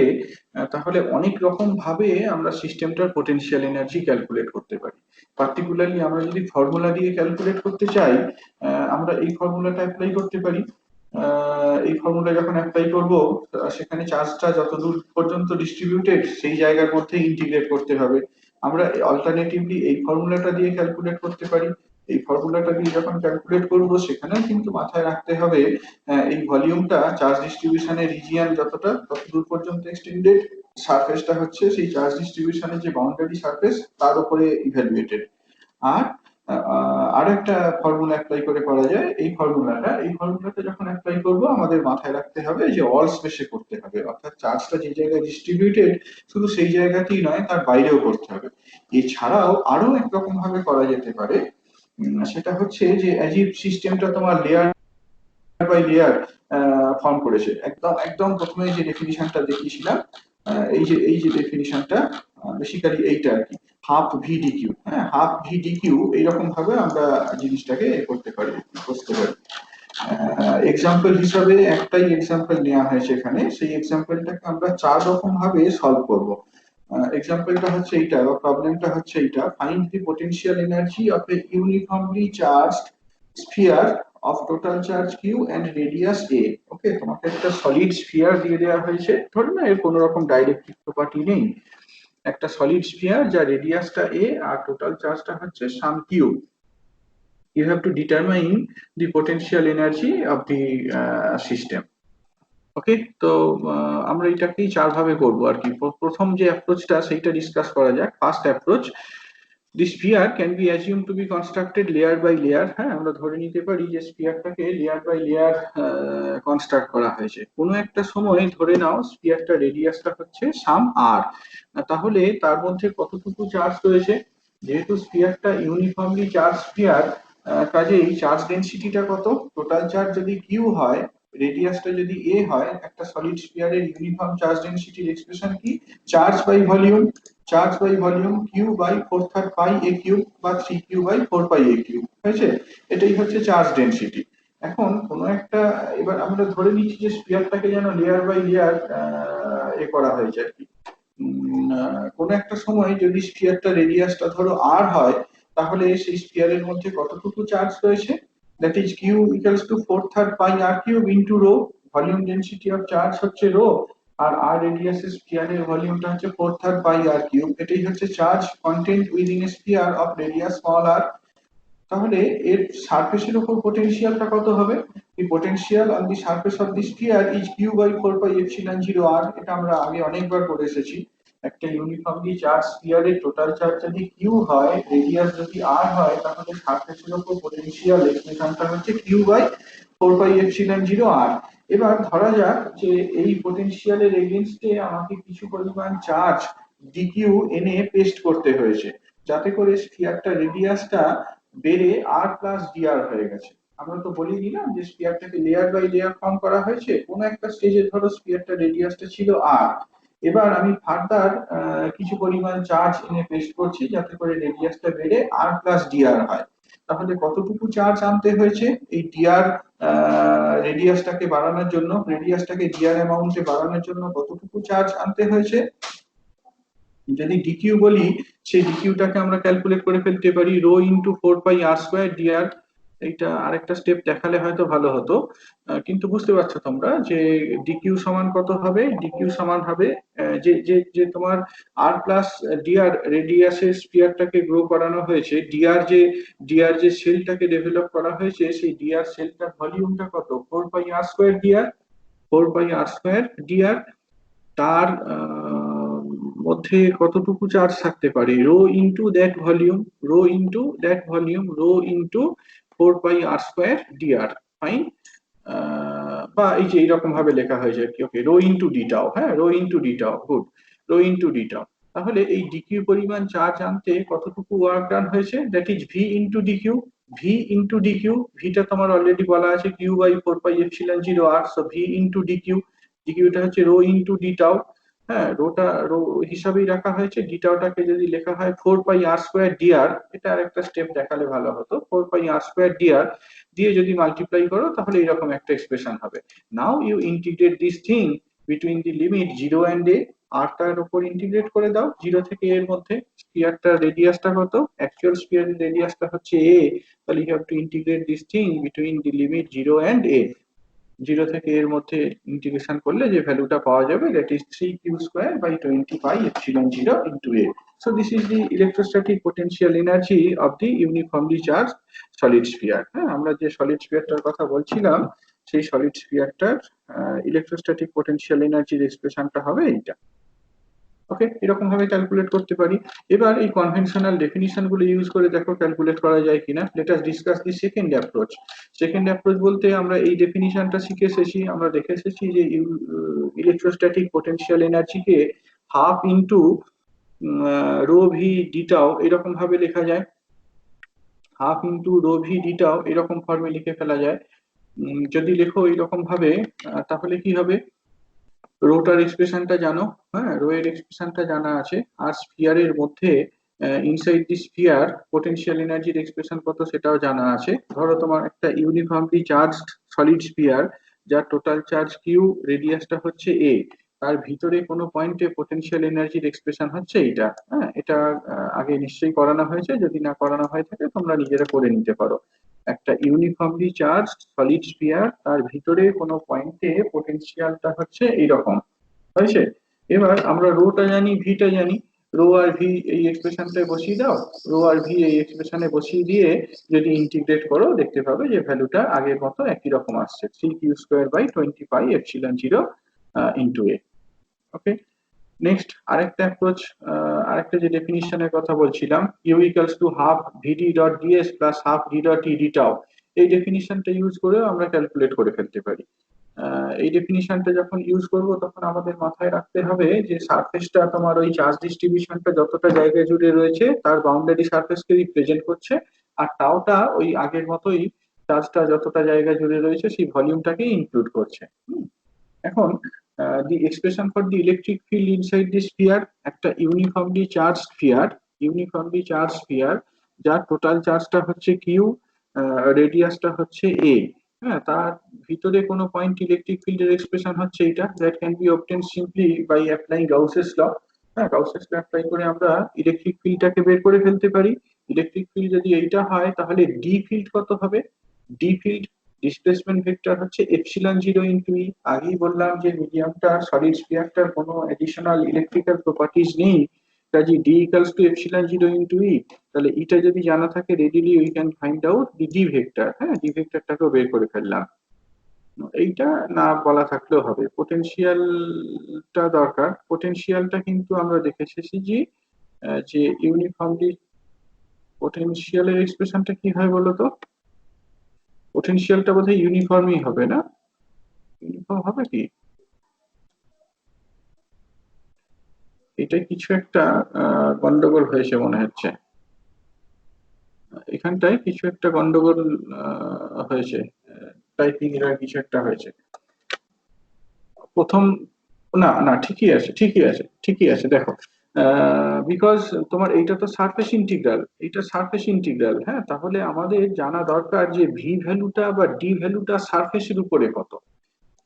তাহলে অনেক রকম ভাবে আমরা সিস্টেমটার পোটেনশিয়াল এনার্জি ক্যালকুলেট করতে পারি। পার্টিকুলারলি আমরা যদি ফর্মুলা দিয়ে ক্যালকুলেট করতে চাই, আমরা এই ফর্মুলাটা অ্যাপ্লাই করতে পারি। এই ফর্মুলা যখন অ্যাপ্লাই করব, সেখানে চার্জটা যতদূর পর্যন্ত ডিস্ট্রিবিউটেড সেই জায়গার মধ্যে ইন্টিগ্রেট করতে হবে। আমরা অল্টারনেটিভলি এই ফর্মুলাটা দিয়ে ক্যালকুলেট করতে পারি। এই ফর্মুলাটা দিয়ে যখন ক্যালকুলেট করব, সেখানেও কিন্তু মাথায় রাখতে হবে এই ভলিউমটা চার্জ ডিস্ট্রিবিউশনের রিজিয়ন যতটা ততদূর পর্যন্ত এক্সটেন্ডেড, সারফেসটা হচ্ছে সেই চার্জ ডিস্ট্রিবিউশনের যে বাউন্ডারি সারফেস তার উপরে ইভ্যালুয়েটেড। আর আরেকটা ফর্মুলা অ্যাপ্লাই করে করা যায়, এই ফর্মুলাটা যখন অ্যাপ্লাই করব আমাদের মাথায় রাখতে হবে যে অল স্পেসে করতে হবে, অর্থাৎ চার্জটা যে জায়গায় ডিস্ট্রিবিউটেড শুধু সেই জায়গাতেই নয়, তার বাইরেও করতে হবে। এছাড়াও আরো একরকম ভাবে করা যেতে পারে, সেটা হচ্ছে যে অ্যাজ ইফ সিস্টেমটা তোমার লেয়ার বাই লেয়ার ফর্ম করেছে। একদম একদম প্রথমে যে ডেফিনিশনটা দেখিয়েছিলাম, এই যে ডেফিনিশনটা বেসিক্যালি এইটা আর কি, হাফ ভি ডি কিউ। হ্যাঁ, হাফ ভি ডি কিউ এইরকম ভাবে আমরা জিনিসটাকে করতে পারি, বুঝতে পারি। এক্সাম্পল হিসাবে একটাই এক্সাম্পল নেওয়া হয়েছে এখানে, সেই এক্সাম্পলটাকে আমরা 4 রকম ভাবে সলভ করব। এক্সাম্পলটা হচ্ছে এইটা, বা প্রবলেমটা হচ্ছে এইটা, find the potential energy of a uniformly charged sphere of total charge Q and radius A. Okay, তোমাকে একটা সলিড স্ফিয়ার দিয়ে দেওয়া হয়েছে, ধরো না এর কোনো রকম ডাইরেক্ট্রিক প্রপার্টি নেই, একটা সলিড স্ফিয়ার যার রেডিয়াসটা এ আর টোটাল চার্জটা হচ্ছে সাম Q. You have to determine the potential energy of the system. ওকে, তো আমরা এটাকেই 4 ভাবে করব আর কি। প্রথম যে অ্যাপ্রোচটা সেইটা ডিসকাস করা যাক। First approach, the sphere can be assumed to be constructed layer by layer। হ্যাঁ, আমরা ধরে নিতে পারি যে স্ফিয়ারটাকে লেয়ার বাই লেয়ার কনস্ট্রাক্ট করা হয়েছে। কোনো একটা সময় ধরে নাও স্ফিয়ারটা রেডিয়াসটা হচ্ছে সাম আর, তাহলে তার মধ্যে কতটুকু চার্জ রয়েছে? যেহেতু স্ফিয়ারটা ইউনিফর্মলি চার্জ স্ফিয়ার, কাজেই চার্জ ডেনসিটিটা কত? টোটাল চার্জ যদি কিউ হয়, রেডিয়াসটা যদি এ হয়, একটা সলিড স্ফিয়ারের ইউনিফর্ম চার্জ ডেনসিটির এক্সপ্রেশন কি? Charge by volume. Charge by volume Q by 4/3 pi A cube বা 3q by 4 pi A cube হয়েছে। এটাই হচ্ছে চার্জ ডেনসিটি। এখন কোন একটা, এবার আমরা ধরে নিচ্ছি যে স্ফিয়ারটাকে যেন লেয়ার বাই লেয়ার এ করা হয়েছে আর কি। কোন একটা সময় যদি স্ফিয়ারটা রেডিয়াসটা ধরো আর হয়, তাহলে সেই স্ফিয়ারের মধ্যে কতটুকু চার্জ রয়েছে? That is Q equals to 4/3 pi R cube into rho. Volume density of charge হচ্ছে রো, আর আর রেডিয়াসের স্ফিয়ারের ভলিউমটা হচ্ছে 4/3 পাই আর কিউব। এটাই হচ্ছে charge content within a sphere of radius small R. তাহলে এর সারফেসের উপর পোটেনশিয়ালটা কত হবে? The potential on the surface of the sphere is Q by 4 pi epsilon 0 R. এটা আমরা আগে অনেকবার করে এসেছি। একটা ইউনিফর্মলি চার্জ স্ফিয়ারের টোটাল চার্জ যদি কিউ হয়, রেডিয়াস যদি আর হয়, তাহলে সারফেসের উপর পোটেনশিয়াল এক্সপ্রেশনটা হচ্ছে কিউ বাই 4 পাই এপসিলন 0 আর। এবার ধরা যাক যে এই পোটেনশিয়ালের এগেইনস্টে আমাকে কিছু পরিমাণ চার্জ ডিকিউ এনে পেস্ট করতে হয়েছে, যাতে করে স্ফিয়ারটা রেডিয়াসটা বেড়ে আর প্লাস ডিআর হয়ে গেছে। আমরা তো বলেই দিলাম যে স্পিয়ারটাকে লেয়ার বাই লেয়ার ফর্ম করা হয়েছে। কোন একটা স্টেজে ধরো স্পিয়ারটা রেডিয়াসটা ছিল আর, এবার আমি ফার্দার কিছু পরিমাণ চার্জ এনে পেস্ট করছি যাতে করে রেডিয়াসটা বেড়ে আর প্লাস ডিআর হয়। তাহলে কতটুকু চার্জ আনতে হয়েছে এই ডিআর রেডিয়াসটাকে বাড়ানোর জন্য, রেডিয়াসটাকে ডিআর অ্যামাউন্টে বাড়ানোর জন্য কতটুকু চার্জ আনতে হয়েছে? যদি ডিকিউ বলি, সেই ডিকিউটাকে আমরা ক্যালকুলেট করে ফেলতে পারি rho into 4 pi r² DR. এইটা আরেকটা স্টেপ দেখালে হয়তো ভালো হতো, কিন্তু বুঝতে পারছো তোমরা যে ডিকিউ সমান কত হবে? ডিকিউ সমান হবে যে যে যে তোমার আর প্লাস ডিআর রেডিয়াসের স্ফিয়ারটাকে গ্রো করানো হয়েছে, ডিআর যে সেলটাকে ডেভেলপ করা হয়েছে, সেই ডিআর সেলটার ভলিউমটা কত? 4 pi r² DR. 4 pi r² DR, তার মধ্যে কতটুকু চার্জ থাকতে পারে? Rho into that volume, rho into that volume, rho into 4 pi r² D R. Fine. বা এই যে এইরকম ভাবে লেখা হয়েছে কি, ওকে, রো ইন্টু ডিটাও। হ্যাঁ, rho into d tau, good, rho into d tau. তাহলে এই ডিকিউ পরিমাণ চার্জ আনতে কতটুকু ওয়ার্ক ডান হয়েছে? That is V into d Q. V into d Q, ভিটা তোমার অলরেডি বলা আছে Q by 4 pi epsilon 0 R, so V into d Q. ডিকিউটা হচ্ছে রো ইন্টু ডিটাও। হ্যাঁ, রোটা রো হিসাবেই রাখা হয়েছে, ডিটাওটাকে যদি লেখা হয় 4 পাই r² ডিআর, এটা আরেকটা স্টেপ দেখালে ভালো হতো। 4 পাই r² ডিআর দিয়ে যদি মাল্টিপ্লাই করো তাহলে এরকম একটা এক্সপ্রেশন হবে। Now you integrate this thing between the limit 0 and a, আর টার উপর ইন্টিগ্রেট করে দাও 0 থেকে এর মধ্যে। স্ফিয়ারটার রেডিয়াসটা কত? অ্যাকচুয়াল স্ফিয়ারের রেডিয়াসটা হচ্ছে a, তাহলে you have to integrate this thing between the limit 0 and a। 0 থেকে এর মধ্যে ইন্টিগ্রেশন করলে যে ভ্যালুটা পাওয়া যাবে that is 3q²/20 pi epsilon 0 into a। So this is the electrostatic potential energy of the uniformly charged solid sphere। হ্যাঁ, আমরা যে সলিড স্ফিয়ারটার কথা বলছিলাম, সেই সলিড স্ফিয়ারটার ইলেকট্রোস্ট্যাটিক পোটেনশিয়াল এনার্জির এক্সপ্রেশনটা হবে এইটা। ওকে, এরকম ভাবে ক্যালকুলেট করতে পারি। এবার এই কনভেনশনাল ডেফিনিশন গুলো ইউজ করে দেখো ক্যালকুলেট করা যায় কিনা। Let us discuss the second approach. Second approach বলতে আমরা এই ডেফিনিশনটা শিখে এসেছি, আমরা দেখে এসেছি যে ইলেকট্রোস্ট্যাটিক পোটেনশিয়াল এনার্জিকে half into rho V d tau এরকম ভাবে লেখা যায়। Half into rho V d tau এরকম ফর্মে লিখে ফেলা যায়। যদি লেখো এরকম ভাবে তাহলে কি হবে? রোটার এক্সপ্রেশনটা জানো, হ্যাঁ, রো এর এক্সপ্রেশনটা জানা আছে, আর স্ফিয়ারের মধ্যে ইনসাইড দি স্ফিয়ার পোটেনশিয়াল এনার্জির এক্সপ্রেশন কত সেটাও জানা আছে। ধরো তোমার একটা ইউনিফর্মলি চার্জড সলিড স্ফিয়ার, যার টোটাল চার্জ কিউ, রেডিয়াসটা হচ্ছে এ, তার ভিতরে কোনো পয়েন্টে পোটেনশিয়াল এনার্জির এক্সপ্রেশন হচ্ছে এইটা। হ্যাঁ, এটা আগে নিশ্চয়ই করানো হয়েছে, যদি না করানো হয়ে থাকে তোমরা নিজেরা করে নিতে পারো। একটা ইউনিফর্মলি চার্জড সলিড স্ফিয়ার, তার ভিতরে কোনো পয়েন্টে পোটেনশিয়ালটা হচ্ছে এইরকম হয়েছে। এবার আমরা রোটা জানি, ভিটা জানি, রো আর ভি এই এক্সপ্রেশনটায় বসিয়ে দাও, রো আর ভি এই এক্সপ্রেশনে বসিয়ে দিয়ে যদি ইন্টিগ্রেট করো দেখতে পাবে যে ভ্যালুটা আগের মতো একই রকম আসছে, 3q²/20 pi epsilon 0 into A. Okay, next আরেকটা অ্যাপ্রোচ, আরেকটা যে ডেফিনিশনের কথা বলছিলাম, U equals to half VD dot d S plus half D dot E d tau, এই ডেফিনিশনটা ইউজ করে আমরা ক্যালকুলেট করে ফেলতে পারি। এই ডেফিনিশনটা যখন ইউজ করব তখন আমাদের মাথায় রাখতে হবে যে সারফেসটা তোমার ওই চার্জ ডিস্ট্রিবিউশনটা যতটা জায়গা জুড়ে রয়েছে তার বাউন্ডারি সারফেসকে রিপ্রেজেন্ট করছে, আর টাওটা ওই আগের মতোই চার্জটা যতটা জায়গা জুড়ে রয়েছে সেই ভলিউমটাকে ইনক্লুড করছে। এখন the expression for the electric field inside the sphere, একটা ইউনিফর্মলি চার্জ স্ফিয়ার যার টোটাল চার্জটা হচ্ছে কিউ, রেডিয়াসটা হচ্ছে এ। হ্যাঁ, তার ভিতরে কোনো পয়েন্ট ইলেকট্রিক ফিল্ডের এক্সপ্রেশন হচ্ছে এটা, that can be obtain simply by applying Gauss's law. হ্যাঁ, গাউসেস ল অ্যাপ্লাই করে আমরা ইলেকট্রিক ফিল্ডটাকে বের করে ফেলতে পারি। ইলেকট্রিক ফিল্ড যদি এইটা হয় তাহলে ডি ফিল্ড কত হবে? ডি ফিল্ড ডিসপ্লেসমেন্ট ভেক্টর হচ্ছে এপসিলন 0 ইন্টু ই। আগেই বললাম যে মিডিয়ামটা সলিড স্ফিয়ারটার কোনো এডিশনাল ইলেকট্রিক্যাল প্রপার্টিজ নেই, কাজে D equals to epsilon 0 into E. তাহলে ইটা যদি জানা থাকে readily we can find out the D vector. হ্যাঁ, ডি ভেক্টরটাকেও বের করে ফেললাম। এইটা না বলা থাকলেও হবে, পোটেনশিয়ালটা দরকার। পোটেনশিয়ালটা কিন্তু আমরা দেখে এসেছি যে ইউনিফর্মলি পোটেনশিয়ালের এক্সপ্রেশনটা কি হয় বলতো? পোটেনশিয়ালটা বোধহয় ইউনিফর্মই হবে না? ইউনিফর্ম হবে কি? এটা কিছু একটা গন্ডগোল হয়েছে মনে হচ্ছে। এখানটায় কিছু একটা গন্ডগোল হয়েছে, টাইপিং এর কিছু একটা হয়েছে। প্রথম, না না ঠিকই আছে, ঠিকই আছে দেখো, বিকজ তোমার এইটা তো সারফেস ইন্টিগ্রাল, এটা সারফেস ইন্টিগ্রাল, হ্যাঁ, তাহলে আমাদের জানা দরকার যে ভি ভ্যালুটা বা ডি ভ্যালুটা সারফেসের উপরে কত।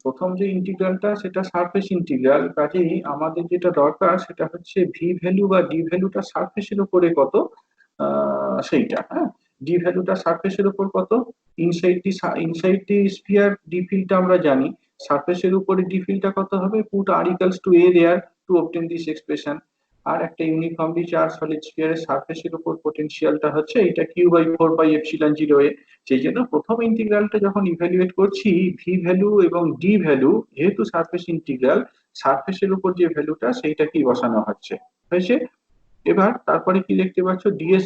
প্রথম যে ইন্টিগ্রালটা সেটা সারফেস ইন্টিগ্রাল, কাজেই আমাদের যেটা দরকার সেটা হচ্ছে ভি ভ্যালু বা ডি ভ্যালুটা সারফেসের উপরে কত, সেইটা, হ্যাঁ। ডি ভ্যালুটা সারফেসের উপর কত, ইনসাইড দি স্ফিয়ার ডি ফিল্ডটা আমরা জানি, সারফেসের উপরে ডি ফিল্ডটা কত হবে, put R equals to A there to obtain this expression. আর একটা ইউনিফর্মলি চার্জ সলিড স্ফিয়ারের সারফেসের উপর পটেনশিয়ালটা হচ্ছে এটা কিউ বাই 4 পাই এপসিলন 0 এ। সেই জন্য প্রথম ইন্টিগ্রালটা যখন ইভ্যালুয়েট করছি, ভি ভ্যালু এবং ডি ভ্যালু যেহেতু সারফেস ইন্টিগ্রাল, সারফেসের উপর যে ভ্যালুটা সেইটা কি বসানো হচ্ছে, হয়েছে। এবার তারপরে কি দেখতে পাচ্ছ, ডিএস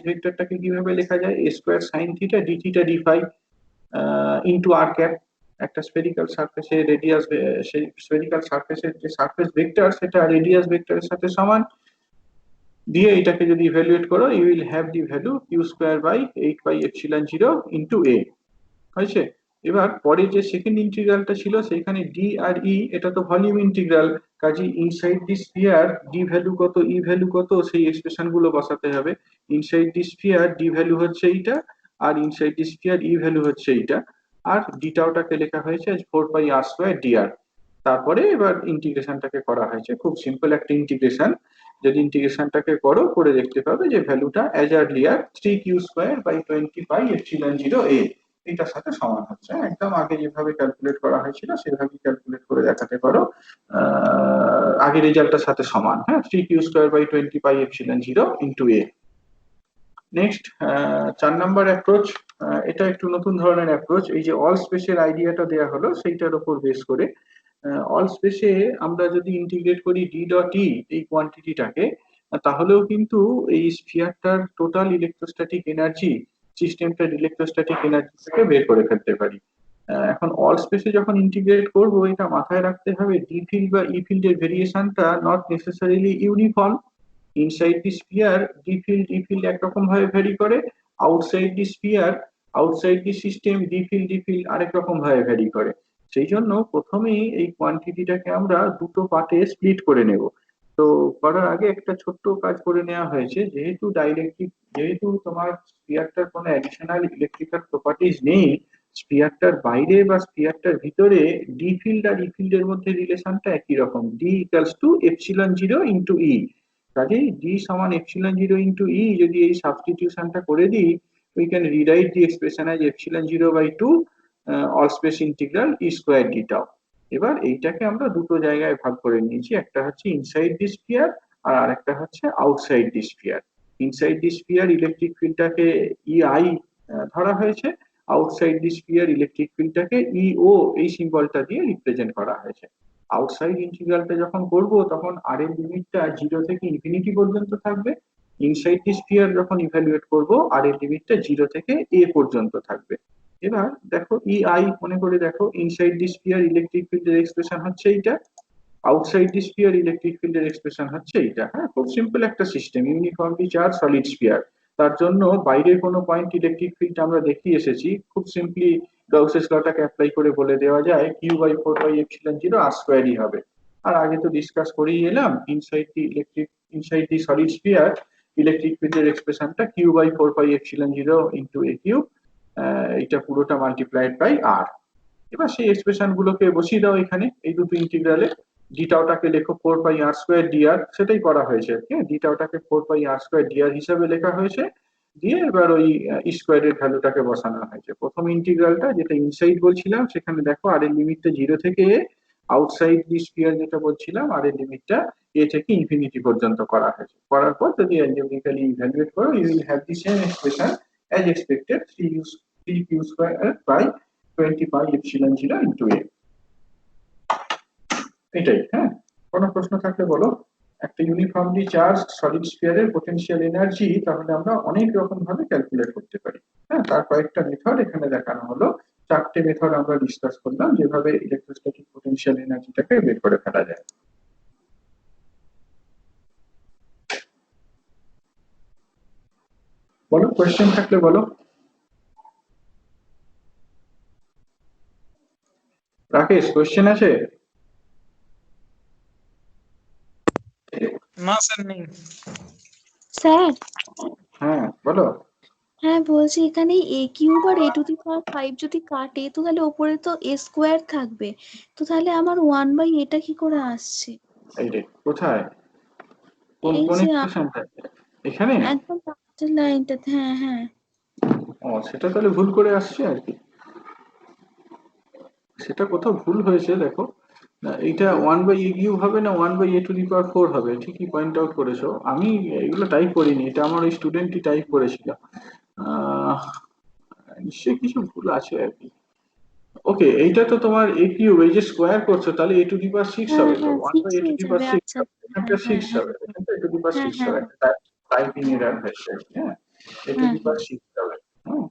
ভেক্টরটাকে কিভাবে লেখা যায়, A square sine theta D theta D phi into R cap. একটা স্ফেরিক্যাল সারফেসে রেডিয়াস, সেই স্ফেরিক্যাল সারফেসের যে সারফেস ভেক্টর সেটা রেডিয়াস ভেক্টরের সাথে সমান, দিয়ে এটাকে যদি ইভ্যালুয়েট করো you will have the value Q square by 8 pi epsilon 0 into A, হয়েছে। এবার পরে যে সেকেন্ড ইন্টিগ্রালটা ছিল সেখানে ডি আর ই, এটা তো ভলিউম ইন্টিগ্রাল, কাজে inside the sphere D value কত ই ভ্যালু কত সেই এক্সপ্রেশন গুলো বসাতে হবে। Inside the sphere D value হচ্ছে এইটা, আর inside the sphere E value হচ্ছে এইটা, আর ডিটাওটাকে লেখা হয়েছে 4 পাই আর স্কোয়ার ডিআর। তারপরে এবার ইন্টিগ্রেশনটাকে করা হয়েছে, খুব সিম্পল একটা ইন্টিগ্রেশন। যদি ইন্টিগ্রেশনটাকে করো, করে দেখতে পাবে যে ভ্যালুটা as earlier 3q² by 20 epsilon 0 A এটার সাথে সমান হচ্ছে, একদম আগে যেভাবে ক্যালকুলেট করা হয়েছিল সেভাবে ক্যালকুলেট করে দেখাতে পারো, আগের রেজাল্টটার সাথে সমান, হ্যাঁ, 3q² by 20 pi epsilon 0 into A. Next 4 number approach, এটা একটু নতুন ধরনের অ্যাপ্রোচ, এই যে অল স্পেসের আইডিয়াটা দেওয়া হলো সেইটার উপর বেস করে অল স্পেসে আমরা যদি ইন্টিগ্রেট করি ডি ডট ই এই কোয়ান্টিটিটাকে, তাহলেও কিন্তু এই স্ফিয়ারটার টোটাল ইলেকট্রোস্ট্যাটিক এনার্জি, সিস্টেমটার ইলেকট্রোস্ট্যাটিক এনার্জিটাকে বের করে ফেলতে পারি। এখন অল স্পেসে যখন ইন্টিগ্রেট করব, এটা মাথায় রাখতে হবে ডি ফিল্ড বা ই ফিল্ডের ভেরিয়েশনটা not necessarily uniform. Inside the sphere E field একরকম ভাবে ভ্যারি করে, outside the sphere, outside the system D field আরেক রকম ভাবে ভ্যারি করে। সেই জন্য প্রথমেই এই কোয়ান্টিটিটাকে আমরা দুটো পার্টে স্প্লিট করে নেব। তো করার আগে একটা ছোট্ট কাজ করে নেওয়া হয়েছে, যেহেতু তোমার স্ফিয়ারটার কোনো অ্যাডিশনাল ইলেকট্রিক্যাল প্রপার্টিজ নেই, স্ফিয়ারটার বাইরে বা স্ফিয়ারটার ভিতরে ডি ফিল্ড আর ই ফিল্ডের মধ্যে রিলেশনটা একই রকম, D equals to epsilon 0 into E. কাজেই ডি সমান এপসিলন 0 ইন্টু ই যদি এই সাবস্টিটিউশনটা করে দিই, we can rewrite the expression as epsilon 0/2 all space integral E square D tau. এবার এইটাকে আমরা দুটো জায়গায় ভাগ করে নিয়েছি, একটা হচ্ছে ইনসাইড দি স্ফিয়ার আর আরেকটা হচ্ছে outside the sphere. Inside the sphere electric ফিল্ডটাকে ইআই ধরা হয়েছে, আউটসাইড দি স্ফিয়ার ইলেকট্রিক ফিল্ডটাকে ইও এই সিম্বলটা দিয়ে রিপ্রেজেন্ট করা হয়েছে। আউটসাইড ইন্টিগ্রালটা যখন করব তখন আর এর লিমিটটা 0 থেকে ইনফিনিটি পর্যন্ত থাকবে, ইনসাইড দি স্ফিয়ার যখন ইভ্যালুয়েট করব আর এর লিমিটটা 0 থেকে এ পর্যন্ত থাকবে। এবার দেখো ইআই মনে করে দেখো, ইনসাইড দি স্ফিয়ার ইলেকট্রিক ফিল্ডের এক্সপ্রেশন হচ্ছে এইটা, আউটসাইড দি স্ফিয়ার ইলেকট্রিক ফিল্ডের এক্সপ্রেশন হচ্ছে এইটা, হ্যাঁ, খুব সিম্পল একটা system, uniformly charge solid sphere. তার জন্য বাইরের কোনো পয়েন্ট ইলেকট্রিক ফিল্ড আমরা দেখিয়ে এসেছি, খুব সিম্পলি গাউসেস লটাকে অ্যাপ্লাই করে বলে দেওয়া যায় q/4πε0 আর স্কোয়ারই হবে। আর আগে তো ডিসকাস করেই এলাম, ইনসাইড দি সলিড স্ফিয়ার ইলেকট্রিক ফিল্ডের এক্সপ্রেশনটা q/4πε0 ইন্টু এ কিউব, এটা পুরোটা মাল্টিপ্লাইড বাই আর। এবার সেই এক্সপ্রেশন গুলোকে বসিয়ে দাও এখানে এই দুটো ইন্টিগ্রালে, ডিটাওটাকে লেখো 4 পাই আর স্কোয়ার ডিআর, সেটাই করা হয়েছে, হ্যাঁ, ডিটাওটাকে 4 পাই আর স্কোয়ার ডিআর হিসাবে লেখা হয়েছে, দিয়ে এবার ওই স্কোয়ারের ভ্যালুটাকে বসানো হয়েছে। প্রথম ইন্টিগ্রালটা যেটা ইনসাইড বলছিলাম সেখানে দেখো আর এর লিমিটটা 0 থেকে এ, আউটসাইড দি স্ফিয়ার যেটা বলছিলাম আর এর লিমিটটা এ থেকে ইনফিনিটি পর্যন্ত করা হয়েছে। করার পর যদি অ্যালজেব্রিক্যালি ইভ্যালুয়েট করো, you will have the same expression as expected 3q² by 20 pi epsilon 0 into A. এটাই, হ্যাঁ। কোনো প্রশ্ন থাকলে বলো। একটা ইউনিফর্মলি চার্জ সলিড স্ফিয়ারের পটেনশিয়াল এনার্জি তাহলে আমরা অনেক রকম ভাবে ক্যালকুলেট করতে পারি, হ্যাঁ, তার কয়েকটা মেথড এখানে দেখানো হলো। 4টে মেথড আমরা ডিসকাস করলাম যেভাবে ইলেকট্রোস্ট্যাটিক পটেনশিয়াল এনার্জিটাকে বের করে ফেলা যায়। বলো, কোয়েশ্চেন থাকলে বলো। রাকেশ, কোয়েশ্চেন আছে? না স্যার নেই। স্যার, হ্যাঁ বলো। হ্যাঁ বলছি এখানে এ কিউব আর a⁵ যদি কাটে তো তাহলে ওপরে তো a স্কোয়ার থাকবে, তো তাহলে আমার 1/a এটা কি করে আসছে? এই রে, কোথায়? কোন এই কোন যে ইকুয়েশনটা? এখানে? একদম লাস্টের লাইনটাতে, হ্যাঁ হ্যাঁ। ও, সেটা তাহলে ভুল করে আসছে আর কি। সেটা কোথাও ভুল হয়েছে দেখো। না, এইটা 1/a³ হবে না 1/a⁴ হবে, ঠিকই পয়েন্ট আউট করেছো। আমি এগুলো টাইপ করিনি, এটা আমার ওই স্টুডেন্টই টাইপ করেছিল। আহ, নিশ্চয়ই কিছু ভুল আছে আর কি। ওকে, এইটা তো তোমার a³ এই যে স্কোয়ার করছো, তাহলে a⁴ হ্যাঁ হবে তো, হ্যাঁ 1/a⁵ সিক্স হয়ে যাবে, আচ্ছা হবে, এখানটা হ্যাঁ হ্যাঁ 6 হ্যাঁ হবে, এখানটা হ্যাঁ a⁴ হ্যাঁ হবে, টাইপিং এরর হয়েছে। হ্যাঁ, হ্যাঁ হ্যাঁ a⁴ হবে। হুম,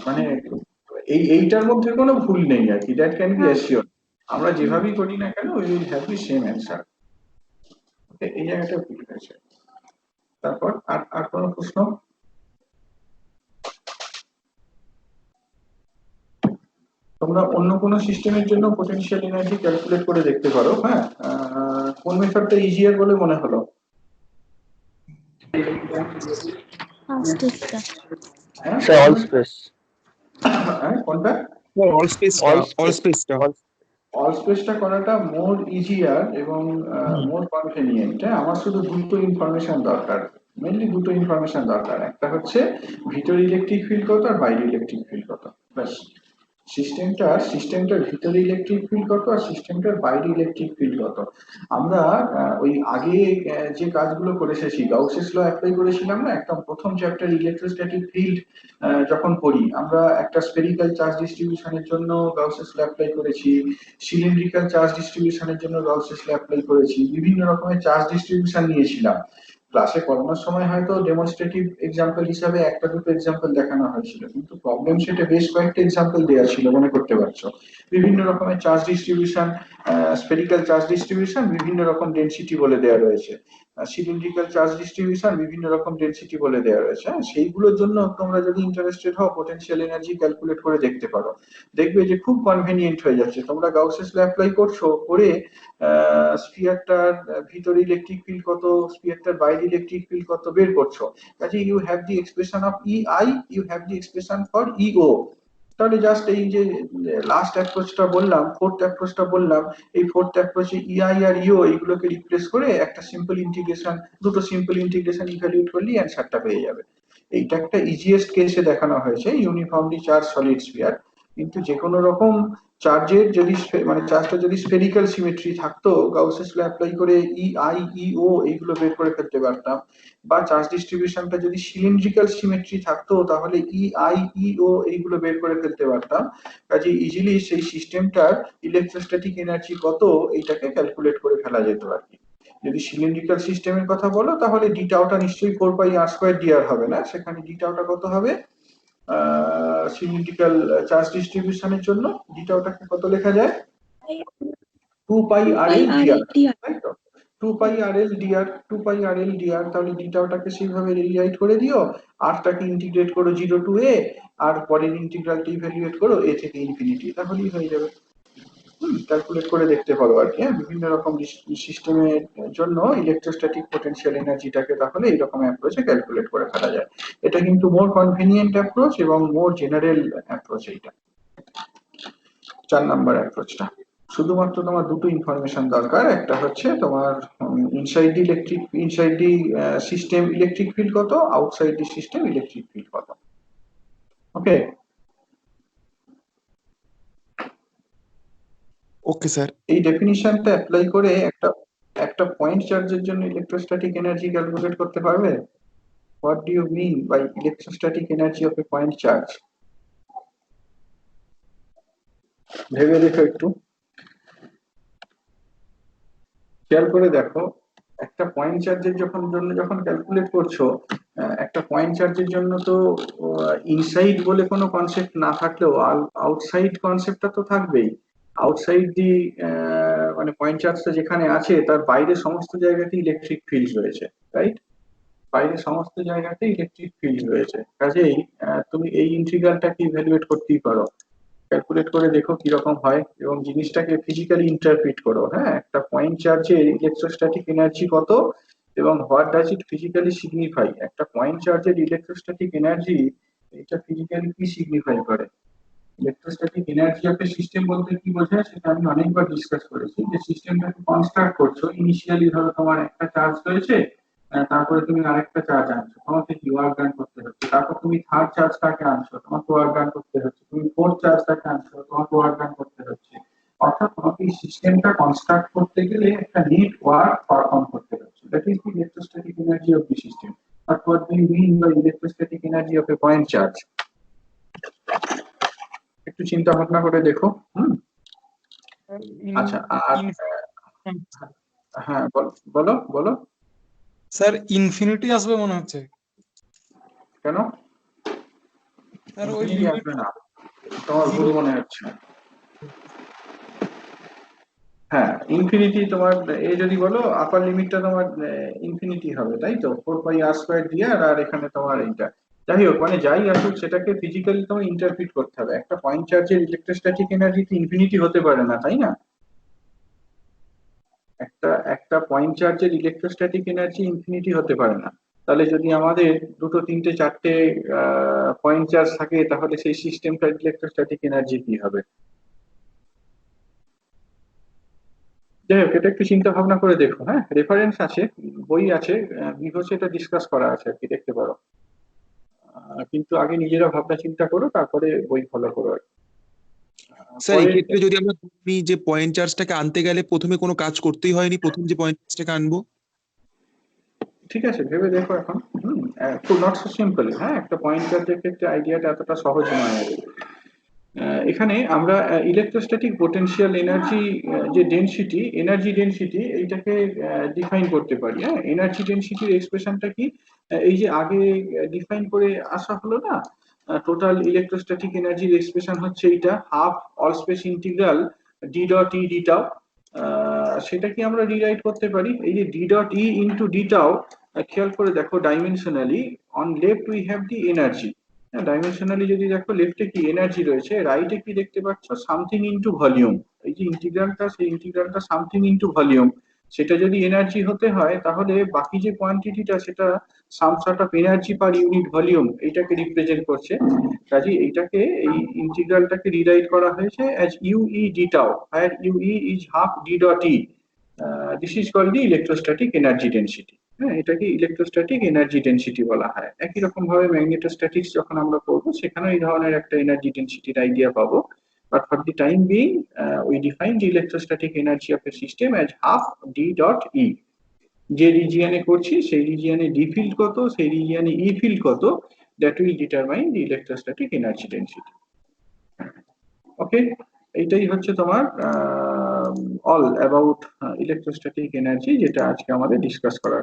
মানে এইটার মধ্যে কোনো ভুল নেই আর কি, দ্যাট ক্যান বি হ্যাঁ অ্যাসিওর। আমরা হুম। যেভাবেই করি না কেন, we will have the same answer. এই জায়গাটা ভুল হয়েছে। তারপর আর আর কোনো প্রশ্ন? তোমরা অন্য কোনো সিস্টেমের জন্য পোটেনশিয়াল এনার্জি ক্যালকুলেট করে দেখতে পারো। হ্যাঁ, কোন মেথডটা ইজিয়ার বলে মনে হলো? ফার্স্টেরটা। হ্যাঁ, Sir, all space. হ্যাঁ, কোনটা? অল স্পেসটা, All অল space. স্পেসটা। All. অল স্পেসটা করাটা মোর ইজিয়ার এবং মোর কনভেনিয়েন্ট। আমার শুধু দুটো ইনফরমেশন দরকার, মেনলি দুটো ইনফরমেশন দরকার। একটা হচ্ছে ভিতর ইলেকট্রিক ফিল্ড কত আর বাইরে ইলেকট্রিক ফিল্ড কত, ব্যাস। সিস্টেমটার ভিতরে ইলেকট্রিক ফিল্ড কত আর সিস্টেমটার বাইরে ইলেকট্রিক ফিল্ড কত। আমরা ওই আগে যে কাজগুলো করে এসেছি, গাউসেস ল অ্যাপ্লাই করেছিলাম না একদম প্রথম চ্যাপ্টার ইলেকট্রোস্ট্যাটিক ফিল্ড যখন পড়ি, আমরা একটা স্ফেরিক্যাল চার্জ ডিস্ট্রিবিউশনের জন্য গাউসেস ল অ্যাপ্লাই করেছি, সিলিন্ড্রিক্যাল চার্জ ডিস্ট্রিবিউশনের জন্য গাউসেস ল অ্যাপ্লাই করেছি, বিভিন্ন রকমের চার্জ ডিস্ট্রিবিউশন নিয়েছিলাম। ক্লাসে পড়ানোর সময় হয়তো ডেমনস্ট্রেটিভ এক্সাম্পল হিসাবে একটা দুটো এক্সাম্পল দেখানো হয়েছিল, কিন্তু প্রবলেম সেটা বেশ কয়েকটা এক্সাম্পল দেওয়া ছিল, মনে করতে পারছো? বিভিন্ন রকমের charge distribution, spherical charge distribution বিভিন্ন রকম ডেনসিটি বলে দেওয়া রয়েছে, সিলিন্ড্রিক্যাল চার্জ ডিস্ট্রিবিউশন বিভিন্ন রকম ডেনসিটি বলে দেওয়া রয়েছে। সেইগুলোর জন্য তোমরা যদি ইন্টারেস্টেড হও, পোটেনশিয়াল এনার্জি ক্যালকুলেট করে দেখতে পারো, দেখবে যে খুব কনভেনিয়েন্ট হয়ে যাচ্ছে। তোমরা গাউসেস ল অ্যাপ্লাই করছো, করে স্ফিয়ারটার ভিতরে ইলেকট্রিক ফিল্ড কত, স্ফিয়ারটার বাইরে ইলেকট্রিক ফিল্ড কত বের করছো, cause you have the expression of EI, you have the expression for EO। তাহলে জাস্ট এই যে লাস্ট অ্যাপ্রোচটা বললাম, ফোর্থ অ্যাপ্রোচটা বললাম, এই ফোর্থ অ্যাপ্রোচে EI আর EO এইগুলোকে রিপ্লেস করে একটা সিম্পল ইন্টিগ্রেশন, দুটো সিম্পল ইন্টিগ্রেশন ইভ্যালুয়েট করলেই অ্যান্সারটা পেয়ে যাবে। এইটা একটা ইজিয়েস্ট কেসে দেখানো হয়েছে, ইউনিফর্মলি চার্জ সলিড স্ফিয়ার। কিন্তু যে কোনো রকম চার্জের যদি মানে চার্জটা যদি স্ফেরিক্যাল সিমেট্রি থাকতো, গাউসেস ল অ্যাপ্লাই করে EI EO এইগুলো বের করে ফেলতে পারতাম। বা চার্জ ডিস্ট্রিবিউশনটা যদি সিলিন্ড্রিক্যাল সিমেট্রি থাকতো, তাহলে EI EO এইগুলো বের করে ফেলতে পারতাম। কাজে ইজিলি সেই সিস্টেমটার ইলেকট্রোস্ট্যাটিক এনার্জি কত এইটাকে ক্যালকুলেট করে ফেলা যেত আর কি। যদি সিলিন্ড্রিক্যাল সিস্টেমের কথা বলো, তাহলে ডি টাউটা নিশ্চয়ই 4πr² হবে না, সেখানে ডি টাউটা কত হবে? সিলিন্ড্রিক্যাল চার্জ ডিস্ট্রিবিউশনের জন্য ডি টাউটাকে কত লেখা যায়? 2πrl dr, তাই তো? 2πrl dr, 2πrl dr, তাহলে ডি টাউটাকে সেইভাবে রিরাইট করে দিও, আরটাকে ইন্টিগ্রেট করো 0 to a, আর পরের ইন্টিগ্রালটা ইভ্যালুয়েট করো a থেকে ইনফিনিটি, তাহলেই হয়ে যাবে। ক্যালকুলেট করে দেখতে পারো আর কি। বিভিন্ন রকম সিস্টেমের জন্য ইলেকট্রোস্ট্যাটিক পোটেনশিয়াল এনার্জিটাকে তাহলে এইরকম অ্যাপ্রোচে ক্যালকুলেট করে ফেলা যায়। এটা কিন্তু মোর কনভেনিয়েন্ট অ্যাপ্রোচ এবং মোর জেনারেল অ্যাপ্রোচ এইটা। 4 নাম্বার অ্যাপ্রোচটা শুধুমাত্র তোমার দুটো ইনফরমেশন দরকার, একটা হচ্ছে তোমার inside the system electric field কত, outside the system electric field কত। Okay, okay sir. এই ডেফিনিশনটা অ্যাপ্লাই করে একটা পয়েন্ট চার্জের জন্য ইলেকট্রোস্ট্যাটিক এনার্জি ক্যালকুলেট করতে পারবে? What do you mean by electrostatic energy of a point charge? ভেবে দেখো একটু, খেয়াল করে দেখো। একটা পয়েন্ট চার্জের যখন ক্যালকুলেট করছো, একটা পয়েন্ট চার্জের জন্য তো ইনসাইড বলে কোনো কনসেপ্ট না থাকলেও আউটসাইড কনসেপ্টটা তো থাকবেই। আউটসাইড দি মানে পয়েন্ট চার্জটা যেখানে আছে তার বাইরে সমস্ত জায়গাতে ইলেকট্রিক ফিল্ড রয়েছে, রাইট? বাইরে সমস্ত জায়গাতে ইলেকট্রিক ফিল্ড রয়েছে, কাজেই তুমি এই ইন্টিগ্রালটাকে ইভ্যালুয়েট করতেই পারো, ক্যালকুলেট করে দেখো কিরকম হয় এবং জিনিসটাকে ফিজিক্যালি ইন্টারপ্রিট করো। হ্যাঁ, একটা পয়েন্ট চার্জের ইলেকট্রোস্ট্যাটিক এনার্জি কত এবং what does it physically signify. একটা পয়েন্ট চার্জের ইলেকট্রোস্ট্যাটিক এনার্জি এটা ফিজিক্যালি কি সিগনিফাই করে। Electrostatic energy of a system বলতে কি বোঝায় সেটা আমি অনেকবার ডিসকাস করেছি, যে সিস্টেমটাকে কনস্ট্রাক্ট করছো, ইনিশিয়ালি ধরো তোমার একটা চার্জ রয়েছে, তারপরে তুমি আরেকটা চার্জ আনছো, তোমাকে কি ওয়ার্ক ডান করতে হচ্ছে, তারপর তুমি থার্ড চার্জটাকে আনছো, তোমাকে ওয়ার্ক ডান করতে হচ্ছে, তুমি ফোর্থ চার্জটাকে আনছো, তোমাকে ওয়ার্ক ডান করতে হচ্ছে। অর্থাৎ তোমাকে এই সিস্টেমটা কনস্ট্রাক্ট করতে গেলে একটা নেট ওয়ার্ক পারফর্ম করতে হচ্ছে, that is the electrostatic energy of the system. But what do you mean by electrostatic energy of a point charge? একটু চিন্তা ভাবনা করে দেখো। আচ্ছা, আর হ্যাঁ বলো বলো। স্যার ইনফিনিটি আসবে মনে হচ্ছে। কেন স্যার ওই Infinity লিমিট আসবে না? তোমার ভুল মনে হচ্ছে। হ্যাঁ, ইনফিনিটি তোমার যদি বলো আপার লিমিটটা তোমার ইনফিনিটি হবে, তাই তো, 4πr² dr, আর এখানে তোমার এইটা। যাই হোক, মানে যাই আসুক সেটাকে ফিজিক্যালি তোমার ইন্টারপ্রিট করতে হবে। একটা পয়েন্ট চার্জের ইলেকট্রোস্ট্যাটিক এনার্জি ইনফিনিটি হতে পারে না, তাই না? একটা পয়েন্ট চার্জের ইলেকট্রোস্ট্যাটিক এনার্জি ইনফিনিটি হতে পারে না। তাহলে যদি আমাদের দুটো তিনটে চারটে পয়েন্ট চার্জ থাকে, তাহলে সেই সিস্টেমটার ইলেকট্রোস্ট্যাটিক এনার্জি কি হবে? যাই হোক, এটা একটু চিন্তা ভাবনা করে দেখো। হ্যাঁ, রেফারেন্স আছে, বই আছে, বিভোসে এটা ডিসকাস করা আছে আর কি, দেখতে পারো। কিন্তু আগে নিজেরা ভাবনা চিন্তা করো, তারপরে বই ফলো করো আর কি। স্যার পরে এক্ষেত্রে যদি আমরা ধরি যে পয়েন্ট চার্জটাকে আনতে গেলে প্রথমে কোনো কাজ করতেই হয়নি, প্রথম যে পয়েন্ট চার্জটাকে আনবো। ঠিক আছে, ভেবে দেখো এখন। খুব নট সো সিম্পল। হ্যাঁ, একটা পয়েন্ট চার্জের ক্ষেত্রে আইডিয়াটা এতটা সহজ নয় আর কি। এখানে আমরা ইলেকট্রোস্ট্যাটিক পোটেনশিয়াল এনার্জি, যে ডেনসিটি, এনার্জি ডেনসিটি, এইটাকে ডিফাইন করতে পারি। হ্যাঁ, এনার্জি ডেনসিটির এক্সপ্রেশনটা কি, এই যে আগে ডিফাইন করে আসা হলো না, টোটাল ইলেকট্রোস্ট্যাটিক এনার্জির এক্সপ্রেশন হচ্ছে এইটা, half all space integral D dot E D tau. সেটাকে আমরা রিরাইট করতে পারি এই যে ডি ডট ই ইন্টু ডি টাউ। খেয়াল করে দেখো dimensionally, on left we have the energy. Dimensionally যদি দেখো, লেফটে কি এনার্জি রয়েছে, রাইটে কি দেখতে পাচ্ছ, সামথিং ইনটু ভলিউম। এই যে ইন্টিগ্রালটা, সেই ইন্টিগ্রালটা সামথিং ইনটু ভলিউম, সেটা যদি এনার্জি হতে হয়, তাহলে বাকি যে কোয়ান্টিটিটা সেটা some sort of energy per unit volume, এইটাকে রিপ্রেজেন্ট করছে। কাজে এইটাকে, এই ইন্টিগ্রালটাকে রিরাইট করা হয়েছে as U E D tau, where UE is half d dot e. This is called the electrostatic energy density. হ্যাঁ, এটাকে ইলেকট্রোস্ট্যাটিক এনার্জি ডেনসিটি বলা হয়। একই রকম ভাবে ম্যাগনেটোস্ট্যাটিক্স যখন আমরা করবো, সেখানে এই ধরনের একটা এনার্জি ডেনসিটির আইডিয়া পাবো। But for the time being, we define the electrostatic energy of a system as half d dot e. যে রিজিয়নে করছি সেই রিজিয়নে ডি ফিল্ড কত, সেই রিজিয়নে ই ফিল্ড কত, that will determine the electrostatic energy density. ওকে, এইটাই হচ্ছে তোমার অল অ্যাবাউট ইলেকট্রোস্ট্যাটিক এনার্জি, যেটা আজকে আমাদের ডিসকাস করা